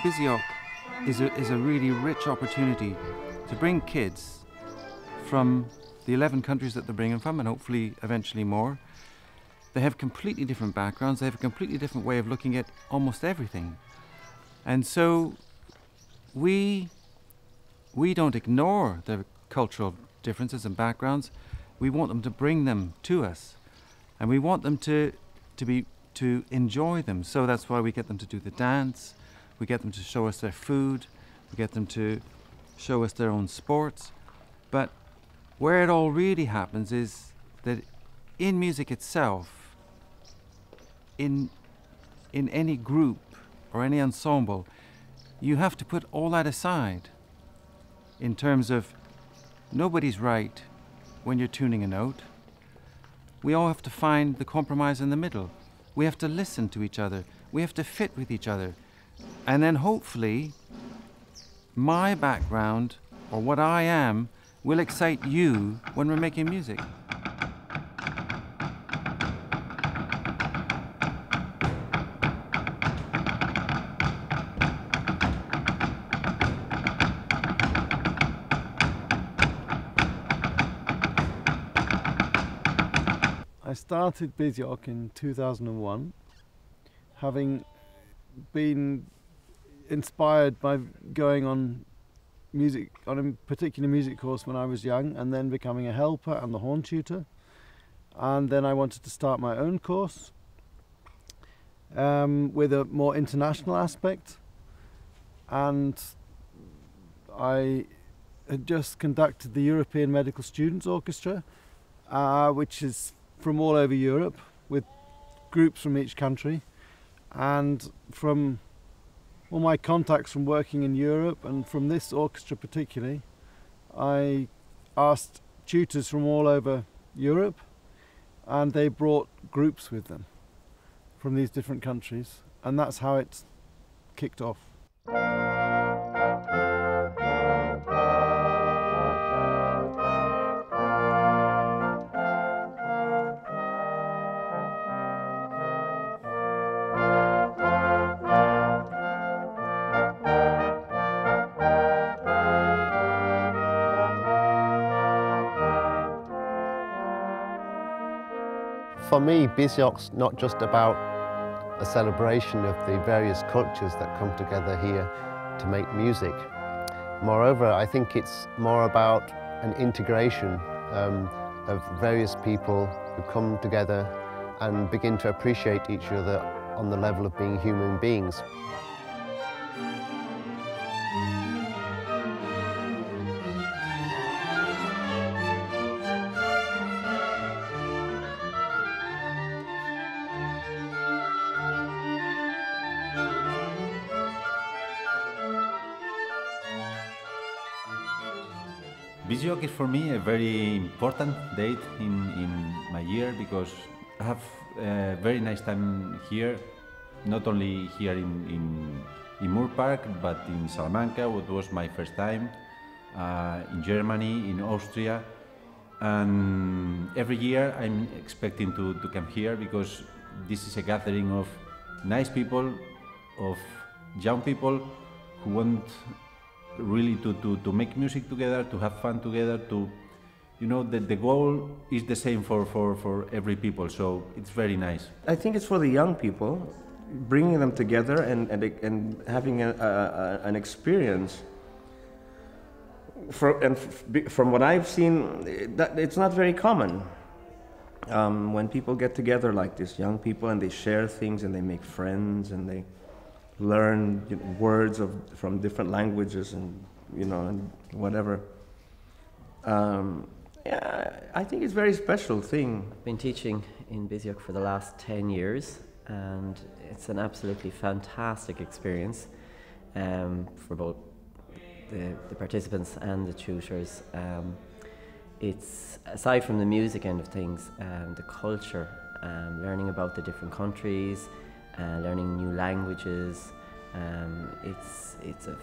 BISYOC is a really rich opportunity to bring kids from the 11 countries that they're bringing from, and hopefully eventually more. They have completely different backgrounds, they have a completely different way of looking at almost everything. And so we don't ignore their cultural differences and backgrounds. We want them to bring them to us, and we want them to enjoy them. So that's why we get them to do the dance, we get them to show us their food, we get them to show us their own sports. But where it all really happens is that in music itself, in any group or any ensemble, you have to put all that aside in terms of nobody's right when you're tuning a note. We all have to find the compromise in the middle. We have to listen to each other. We have to fit with each other. And then hopefully my background or what I am will excite you when we're making music. I started BISYOC in 2001, having been inspired by going on a particular music course when I was young, and then becoming a helper and the horn tutor. And then I wanted to start my own course with a more international aspect. And I had just conducted the European Medical Students Orchestra, which is from all over Europe, with groups from each country. And from all my contacts from working in Europe and from this orchestra particularly, I asked tutors from all over Europe, and they brought groups with them from these different countries, and that's how it kicked off. For me, BISYOC's not just about a celebration of the various cultures that come together here to make music. Moreover, I think it's more about an integration of various people who come together and begin to appreciate each other on the level of being human beings. BISYOC is for me a very important date in my year, because I have a very nice time here, not only here in Moor Park, but in Salamanca, what was my first time, in Germany, in Austria. And every year I'm expecting to come here, because this is a gathering of nice people, of young people who want really to make music together, to have fun together, the goal is the same for every people, so it's very nice. I think it's for the young people, bringing them together and having an experience. From what I've seen, that it's not very common. When people get together like this, young people, and they share things and they make friends and they learn words from different languages and whatever. Yeah, I think it's a very special thing. I've been teaching in BISYOC for the last 10 years, and it's an absolutely fantastic experience for both the participants and the tutors. It's, aside from the music end of things, the culture, learning about the different countries, learning new languages. It's a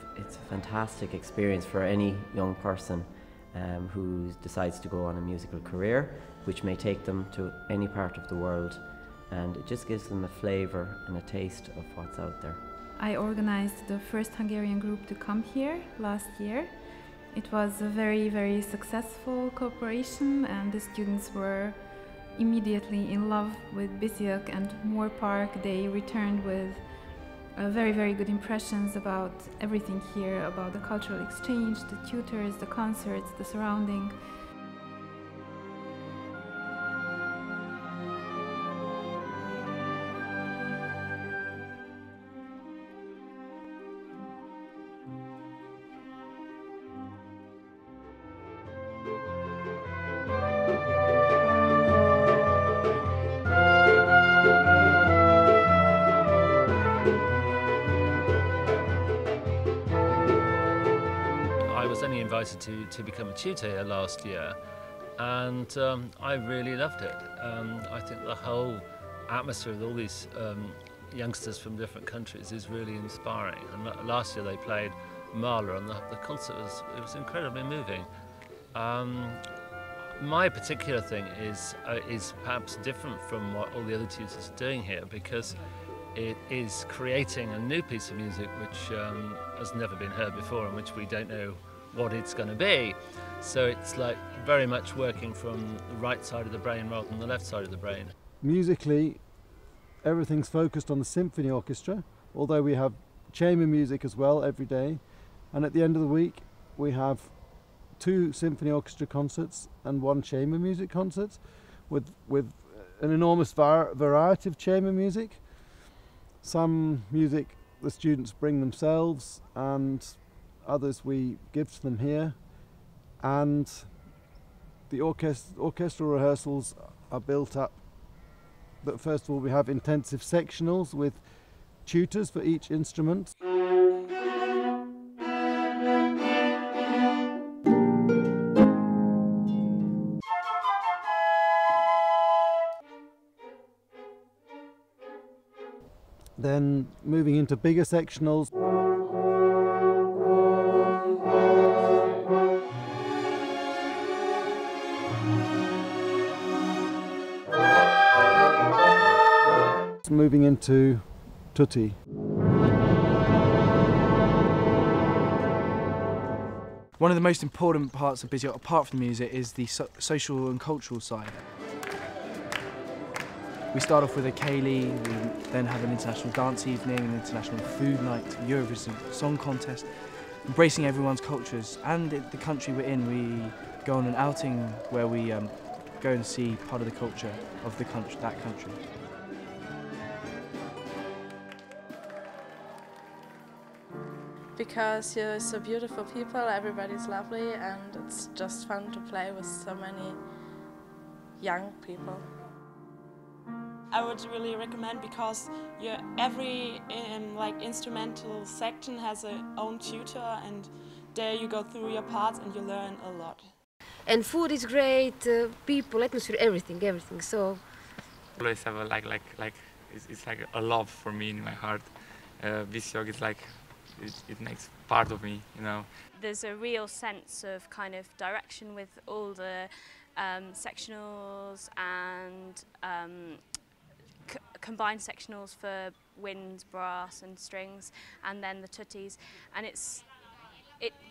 fantastic experience for any young person who decides to go on a musical career, which may take them to any part of the world, and it just gives them a flavour and a taste of what's out there. I organized the first Hungarian group to come here last year. It was a very, very successful cooperation, and the students were immediately in love with BISYOC and Moore Park. They returned with very, very good impressions about everything here, about the cultural exchange, the tutors, the concerts, the surrounding. I was only invited to become a tutor here last year, and I really loved it. I think the whole atmosphere with all these youngsters from different countries is really inspiring. And last year they played Mahler, and the concert was incredibly moving. My particular thing is perhaps different from what all the other tutors are doing here, because it is creating a new piece of music which has never been heard before and which we don't know what it's going to be. So it's like very much working from the right side of the brain rather than the left side of the brain. Musically, everything's focused on the symphony orchestra, although we have chamber music as well every day. And at the end of the week, we have 2 symphony orchestra concerts and 1 chamber music concert with an enormous variety of chamber music. Some music the students bring themselves, and others we give to them here. And the orchestral rehearsals are built up. But first of all, we have intensive sectionals with tutors for each instrument. Then moving into bigger sectionals. Moving into tutti. One of the most important parts of BISYOC, apart from the music, is the social and cultural side. We start off with a ceilidh, we then have an international dance evening, an international food night, Eurovision Song Contest, embracing everyone's cultures. And the country we're in, we go on an outing where we go and see part of the culture of that country. Because you're so beautiful people, everybody's lovely, and it's just fun to play with so many young people. I would really recommend, because every instrumental section has its own tutor, and there you go through your parts and you learn a lot. And food is great, people, atmosphere, everything. So always have it's like a love for me in my heart. BISYOC is like it makes part of me, you know. There's a real sense of kind of direction with all the sectionals and combined sectionals for wind, brass and strings, and then the tuttis, and it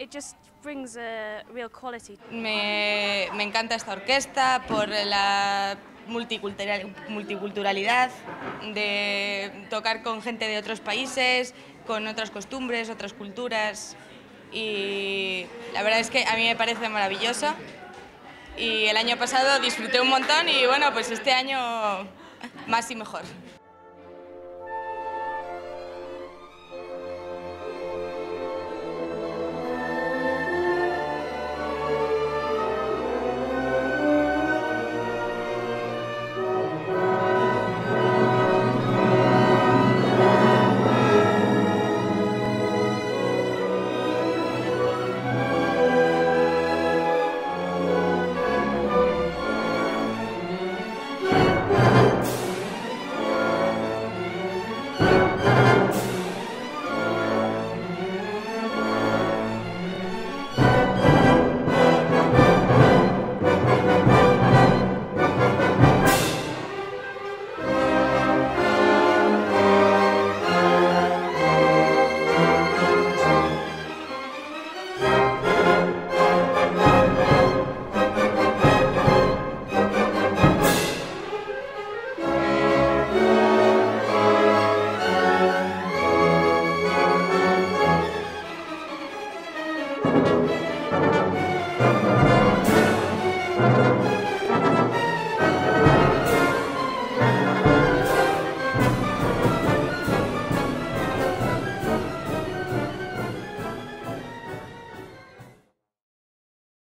just brings a real quality. Me encanta esta orquesta por la multiculturalidad, de tocar con gente de otros países, con otras costumbres, otras culturas, y la verdad es que a mí me parece maravilloso. Y el año pasado disfruté un montón y bueno, pues este año más y mejor. Thank you.